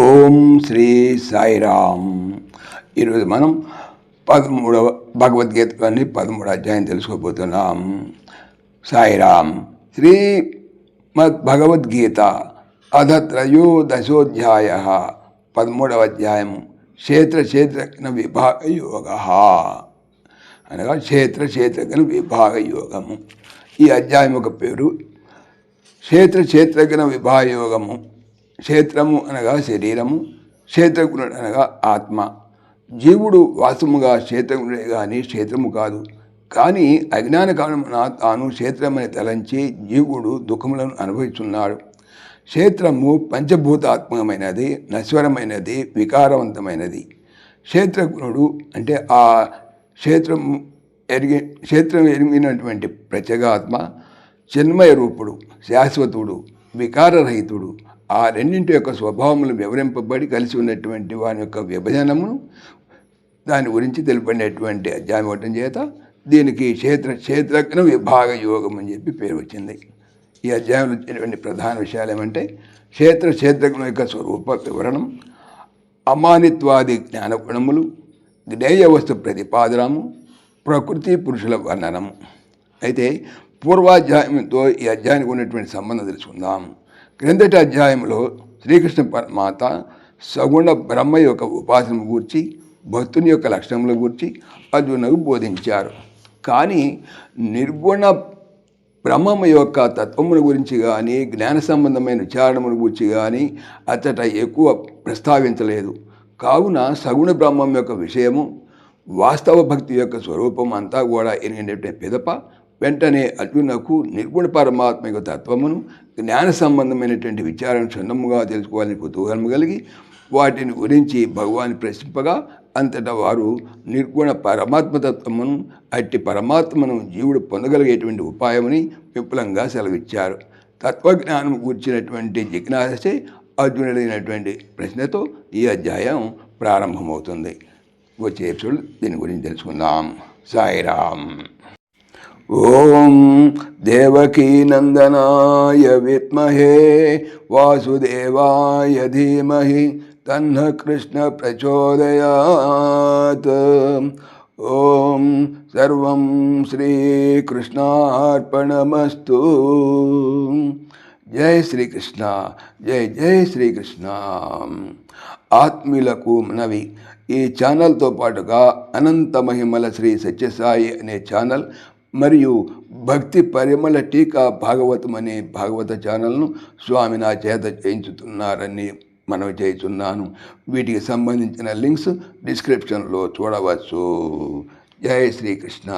ఓం శ్రీ సాయిరామ్. ఈరోజు మనం 13వ భగవద్గీతలోని 13వ అధ్యాయం తెలుసుకోబోతున్నాం. సాయిరామ్. శ్రీమద్భగవద్గీత అథ త్రయోదశోధ్యాయ. 13వ అధ్యాయం క్షేత్రజ్ఞ విభాగ యోగ అనగా క్షేత్రజ్ఞ విభాగ యోగము. ఈ అధ్యాయం ఒక పేరు క్షేత్రజ్ఞ విభాగ యోగము. క్షేత్రము అనగా శరీరము, క్షేత్రజ్ఞుడు అనగా ఆత్మ. జీవుడు వాస్తవముగా క్షేత్రజ్ఞుడే కానీ క్షేత్రము కాదు. కానీ అజ్ఞాన కారణమున తాను క్షేత్రమని తలంచి జీవుడు దుఃఖములను అనుభవిస్తున్నాడు. క్షేత్రము పంచభూతాత్మకమైనది, నశ్వరమైనది, వికారవంతమైనది. క్షేత్రజ్ఞుడు అంటే ఆ క్షేత్రం ఎరిగినటువంటి ప్రత్యేగాత్మ చిన్మయ రూపుడు, శాశ్వతుడు, వికారరహితుడు. ఆ రెండింటి యొక్క స్వభావములు వివరింపబడి కలిసి ఉన్నటువంటి వాని యొక్క విభజనమును దాని గురించి తెలుపడినటువంటి అధ్యాయం ఇవ్వటం చేత దీనికి క్షేత్రజ్ఞ విభాగ యోగం అని చెప్పి పేరు వచ్చింది. ఈ అధ్యాయంలో వచ్చినటువంటి ప్రధాన విషయాలు ఏమంటే క్షేత్రజ్ఞ యొక్క స్వరూప వివరణం, అమానిత్వాది జ్ఞానగుణములు, జ్ఞేయ వస్తు ప్రతిపాదనము, ప్రకృతి పురుషుల వర్ణనము. అయితే పూర్వాధ్యాయంతో ఈ అధ్యాయానికి ఉన్నటువంటి సంబంధం తెలుసుకుందాం. క్రిందటి అధ్యాయంలో శ్రీకృష్ణ పరమాత సగుణ బ్రహ్మ యొక్క ఉపాసన గూర్చి, భక్తుని యొక్క లక్షణముల గూర్చి అర్జునుకు బోధించారు. కానీ నిర్గుణ బ్రహ్మము యొక్క తత్వముల గురించి కానీ, జ్ఞాన సంబంధమైన విచారణముల గురించి కానీ అతట ఎక్కువ ప్రస్తావించలేదు. కావున సగుణ బ్రహ్మం యొక్క విషయము, వాస్తవ భక్తి యొక్క స్వరూపం అంతా కూడా ఎరిగినటువంటి పిదప వెంటనే అర్జునకు నిర్గుణ పరమాత్మ యొక్క తత్వమును, జ్ఞాన సంబంధమైనటువంటి విచారం క్షుణ్ణముగా తెలుసుకోవాలని కుతూహలం కలిగి వాటిని గురించి భగవాన్ ప్రశ్నింపగా అంతటా వారు నిర్గుణ పరమాత్మ తత్వమును, అట్టి పరమాత్మను జీవుడు పొందగలిగేటువంటి ఉపాయమని విపులంగా సెలవిచ్చారు. తత్వజ్ఞానం కూర్చున్నటువంటి జిజ్ఞాసే అర్జునుడైనటువంటి ప్రశ్నతో ఈ అధ్యాయం ప్రారంభమవుతుంది. వచ్చే ఎపిసోడ్ దీని గురించి తెలుసుకుందాం. సాయిరామ్. ఓం దేవకీ నందనాయ విద్మహే వాసుదేవాయ ధీమహి తన్న కృష్ణ ప్రచోదయాత్. ఓం సర్వం శ్రీకృష్ణార్పణమస్తు. జై శ్రీకృష్ణ. జై జై శ్రీకృష్ణ. ఆత్మీయులకు మనవి, ఈ ఛానల్తో పాటుగా అనంత మహిమల శ్రీ సత్యసాయి అనే ఛానల్ మరియు భక్తి పరిమళ టీకా భాగవతం అనే భాగవత ఛానల్ను స్వామి నా చేత చేయించుతున్నారని మనవి చేస్తున్నాను. వీటికి సంబంధించిన లింక్స్ డిస్క్రిప్షన్లో చూడవచ్చు. జై శ్రీకృష్ణ.